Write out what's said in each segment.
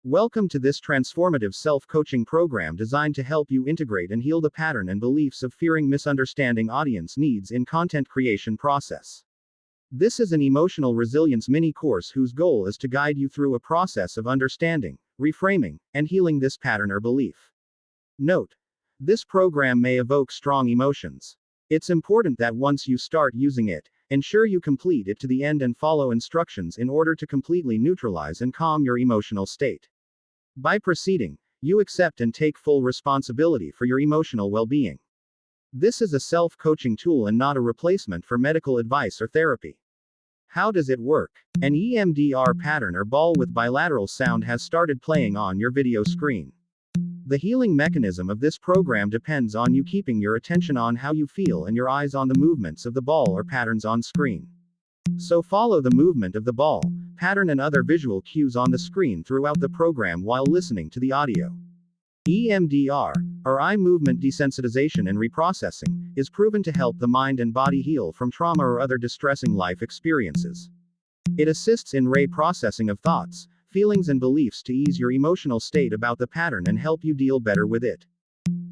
Welcome to this transformative self-coaching program designed to help you integrate and heal the pattern and beliefs of fearing misunderstanding audience needs in content creation process. This is an emotional resilience mini course whose goal is to guide you through a process of understanding, reframing, and healing this pattern or belief. Note: this program may evoke strong emotions. It's important that once you start using it, ensure you complete it to the end and follow instructions in order to completely neutralize and calm your emotional state. By proceeding, you accept and take full responsibility for your emotional well-being. This is a self-coaching tool and not a replacement for medical advice or therapy. How does it work? An EMDR pattern or ball with bilateral sound has started playing on your video screen. The healing mechanism of this program depends on you keeping your attention on how you feel and your eyes on the movements of the ball or patterns on screen. So follow the movement of the ball, pattern and other visual cues on the screen throughout the program while listening to the audio. EMDR, or eye movement desensitization and reprocessing, is proven to help the mind and body heal from trauma or other distressing life experiences. It assists in reprocessing of thoughts, feelings and beliefs to ease your emotional state about the pattern and help you deal better with it.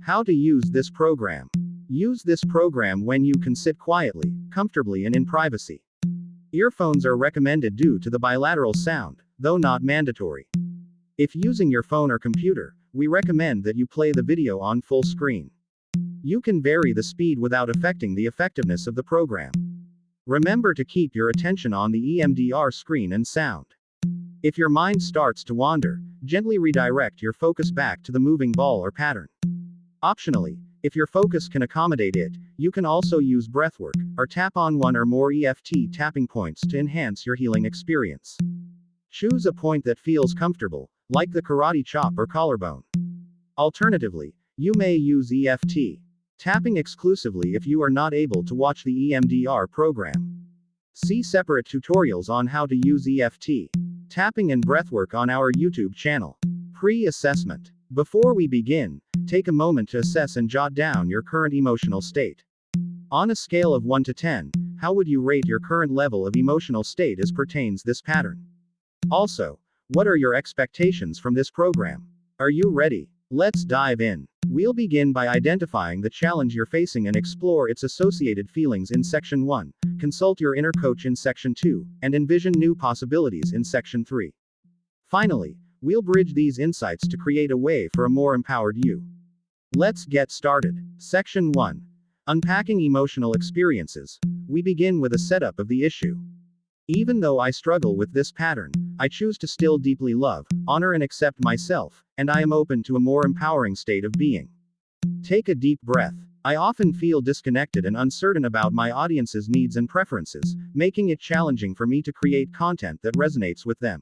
How to use this program? Use this program when you can sit quietly, comfortably and in privacy. Earphones are recommended due to the bilateral sound, though not mandatory. If using your phone or computer, we recommend that you play the video on full screen. You can vary the speed without affecting the effectiveness of the program. Remember to keep your attention on the EMDR screen and sound. If your mind starts to wander, gently redirect your focus back to the moving ball or pattern. Optionally, if your focus can accommodate it, you can also use breathwork, or tap on one or more EFT tapping points to enhance your healing experience. Choose a point that feels comfortable, like the karate chop or collarbone. Alternatively, you may use EFT tapping exclusively if you are not able to watch the EMDR program. See separate tutorials on how to use EFT tapping and breathwork on our YouTube channel. Pre-assessment. Before we begin, take a moment to assess and jot down your current emotional state. On a scale of 1 to 10, how would you rate your current level of emotional state as pertains this pattern? Also, what are your expectations from this program? Are you ready? Let's dive in. We'll begin by identifying the challenge you're facing and explore its associated feelings in Section 1, consult your inner coach in Section 2, and envision new possibilities in Section 3. Finally, we'll bridge these insights to create a way for a more empowered you. Let's get started. Section 1. Unpacking emotional experiences. We begin with a setup of the issue. Even though I struggle with this pattern, I choose to still deeply love, honor and accept myself, and I am open to a more empowering state of being. Take a deep breath. I often feel disconnected and uncertain about my audience's needs and preferences, making it challenging for me to create content that resonates with them.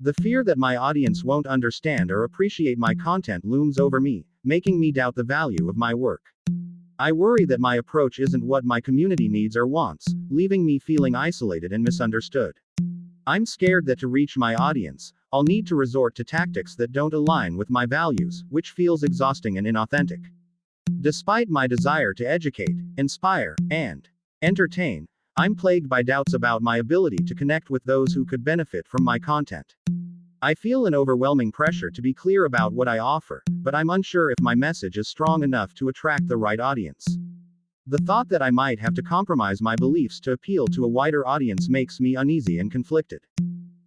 The fear that my audience won't understand or appreciate my content looms over me, making me doubt the value of my work. I worry that my approach isn't what my community needs or wants, leaving me feeling isolated and misunderstood. I'm scared that to reach my audience, I'll need to resort to tactics that don't align with my values, which feels exhausting and inauthentic. Despite my desire to educate, inspire, and entertain, I'm plagued by doubts about my ability to connect with those who could benefit from my content. I feel an overwhelming pressure to be clear about what I offer, but I'm unsure if my message is strong enough to attract the right audience. The thought that I might have to compromise my beliefs to appeal to a wider audience makes me uneasy and conflicted.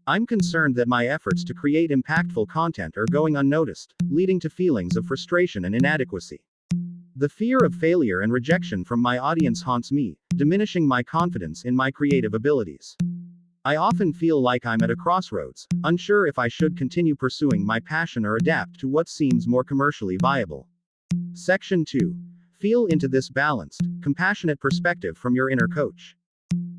I'm concerned that my efforts to create impactful content are going unnoticed, leading to feelings of frustration and inadequacy. The fear of failure and rejection from my audience haunts me, diminishing my confidence in my creative abilities. I often feel like I'm at a crossroads, unsure if I should continue pursuing my passion or adapt to what seems more commercially viable. Section 2. Feel into this balanced, compassionate perspective from your inner coach.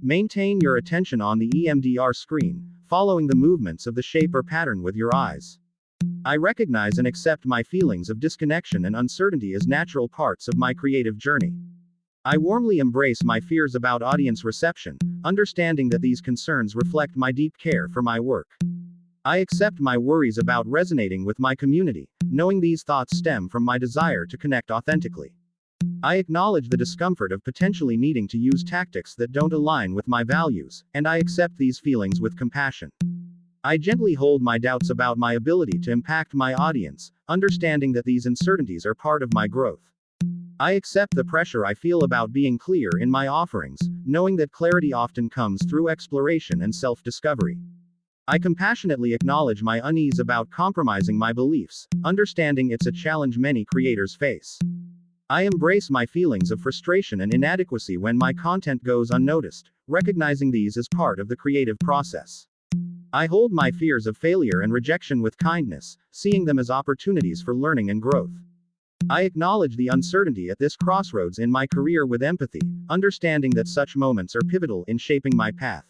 Maintain your attention on the EMDR screen, following the movements of the shape or pattern with your eyes. I recognize and accept my feelings of disconnection and uncertainty as natural parts of my creative journey. I warmly embrace my fears about audience reception, understanding that these concerns reflect my deep care for my work. I accept my worries about resonating with my community, knowing these thoughts stem from my desire to connect authentically. I acknowledge the discomfort of potentially needing to use tactics that don't align with my values, and I accept these feelings with compassion. I gently hold my doubts about my ability to impact my audience, understanding that these uncertainties are part of my growth. I accept the pressure I feel about being clear in my offerings, knowing that clarity often comes through exploration and self-discovery. I compassionately acknowledge my unease about compromising my beliefs, understanding it's a challenge many creators face. I embrace my feelings of frustration and inadequacy when my content goes unnoticed, recognizing these as part of the creative process. I hold my fears of failure and rejection with kindness, seeing them as opportunities for learning and growth. I acknowledge the uncertainty at this crossroads in my career with empathy, understanding that such moments are pivotal in shaping my path.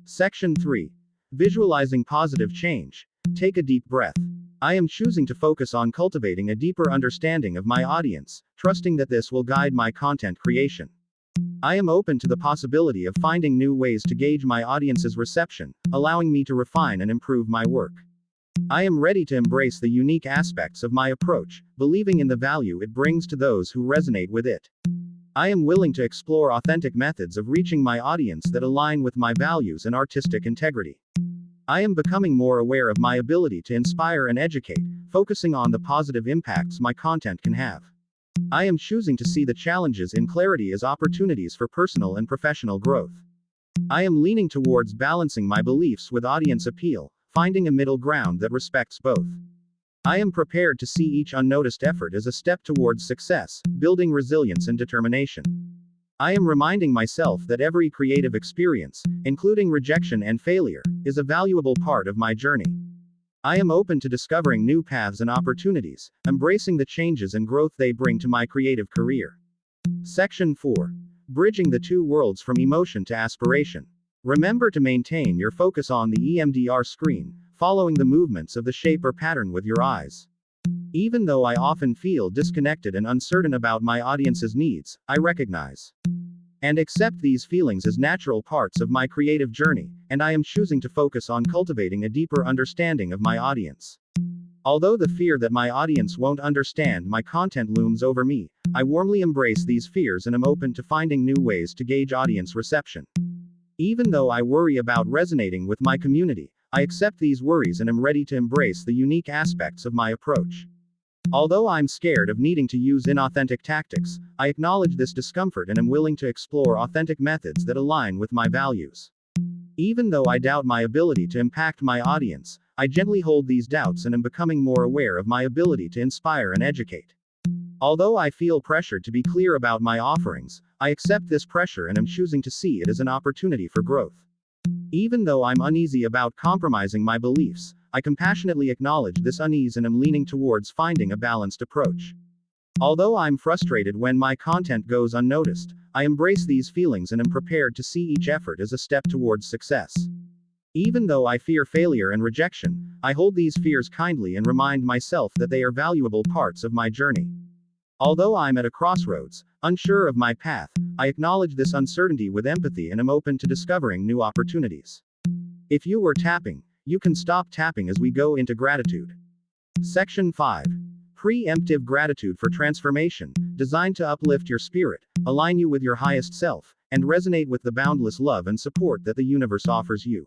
Section 3. Visualizing positive change. Take a deep breath. I am choosing to focus on cultivating a deeper understanding of my audience, trusting that this will guide my content creation. I am open to the possibility of finding new ways to gauge my audience's reception, allowing me to refine and improve my work. I am ready to embrace the unique aspects of my approach, believing in the value it brings to those who resonate with it. I am willing to explore authentic methods of reaching my audience that align with my values and artistic integrity. I am becoming more aware of my ability to inspire and educate, focusing on the positive impacts my content can have. I am choosing to see the challenges in clarity as opportunities for personal and professional growth. I am leaning towards balancing my beliefs with audience appeal, finding a middle ground that respects both. I am prepared to see each unnoticed effort as a step towards success, building resilience and determination. I am reminding myself that every creative experience, including rejection and failure, is a valuable part of my journey. I am open to discovering new paths and opportunities, embracing the changes and growth they bring to my creative career. Section 4. Bridging the two worlds from emotion to aspiration. Remember to maintain your focus on the EMDR screen, following the movements of the shape or pattern with your eyes. Even though I often feel disconnected and uncertain about my audience's needs, I recognize and accept these feelings as natural parts of my creative journey, and I am choosing to focus on cultivating a deeper understanding of my audience. Although the fear that my audience won't understand my content looms over me, I warmly embrace these fears and am open to finding new ways to gauge audience reception. Even though I worry about resonating with my community, I accept these worries and am ready to embrace the unique aspects of my approach. Although I'm scared of needing to use inauthentic tactics, I acknowledge this discomfort and am willing to explore authentic methods that align with my values. Even though I doubt my ability to impact my audience, I gently hold these doubts and am becoming more aware of my ability to inspire and educate. Although I feel pressured to be clear about my offerings, I accept this pressure and am choosing to see it as an opportunity for growth. Even though I'm uneasy about compromising my beliefs, I compassionately acknowledge this unease and am leaning towards finding a balanced approach. Although I'm frustrated when my content goes unnoticed, I embrace these feelings and am prepared to see each effort as a step towards success. Even though I fear failure and rejection, I hold these fears kindly and remind myself that they are valuable parts of my journey. Although I'm at a crossroads, unsure of my path, I acknowledge this uncertainty with empathy and am open to discovering new opportunities. If you were tapping, you can stop tapping as we go into gratitude. Section 5. Preemptive gratitude for transformation, designed to uplift your spirit, align you with your highest self, and resonate with the boundless love and support that the universe offers you.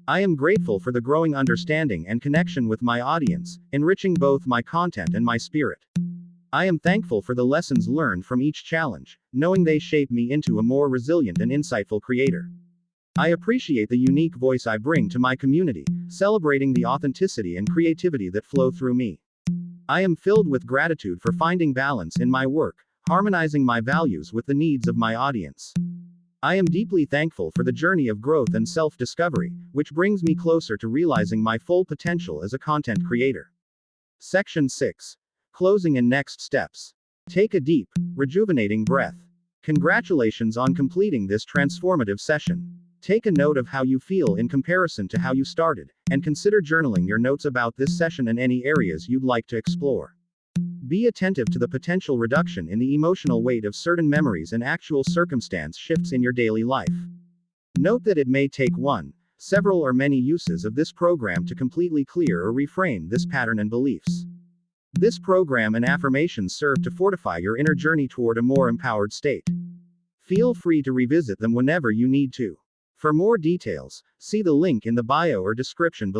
I am grateful for the growing understanding and connection with my audience, enriching both my content and my spirit. I am thankful for the lessons learned from each challenge, knowing they shape me into a more resilient and insightful creator. I appreciate the unique voice I bring to my community, celebrating the authenticity and creativity that flow through me. I am filled with gratitude for finding balance in my work, harmonizing my values with the needs of my audience. I am deeply thankful for the journey of growth and self-discovery, which brings me closer to realizing my full potential as a content creator. Section 6. Closing and next steps. Take a deep, rejuvenating breath. Congratulations on completing this transformative session. Take a note of how you feel in comparison to how you started, and consider journaling your notes about this session and any areas you'd like to explore. Be attentive to the potential reduction in the emotional weight of certain memories and actual circumstance shifts in your daily life. Note that it may take one, several, or many uses of this program to completely clear or reframe this pattern and beliefs. This program and affirmations serve to fortify your inner journey toward a more empowered state. Feel free to revisit them whenever you need to. For more details, see the link in the bio or description below.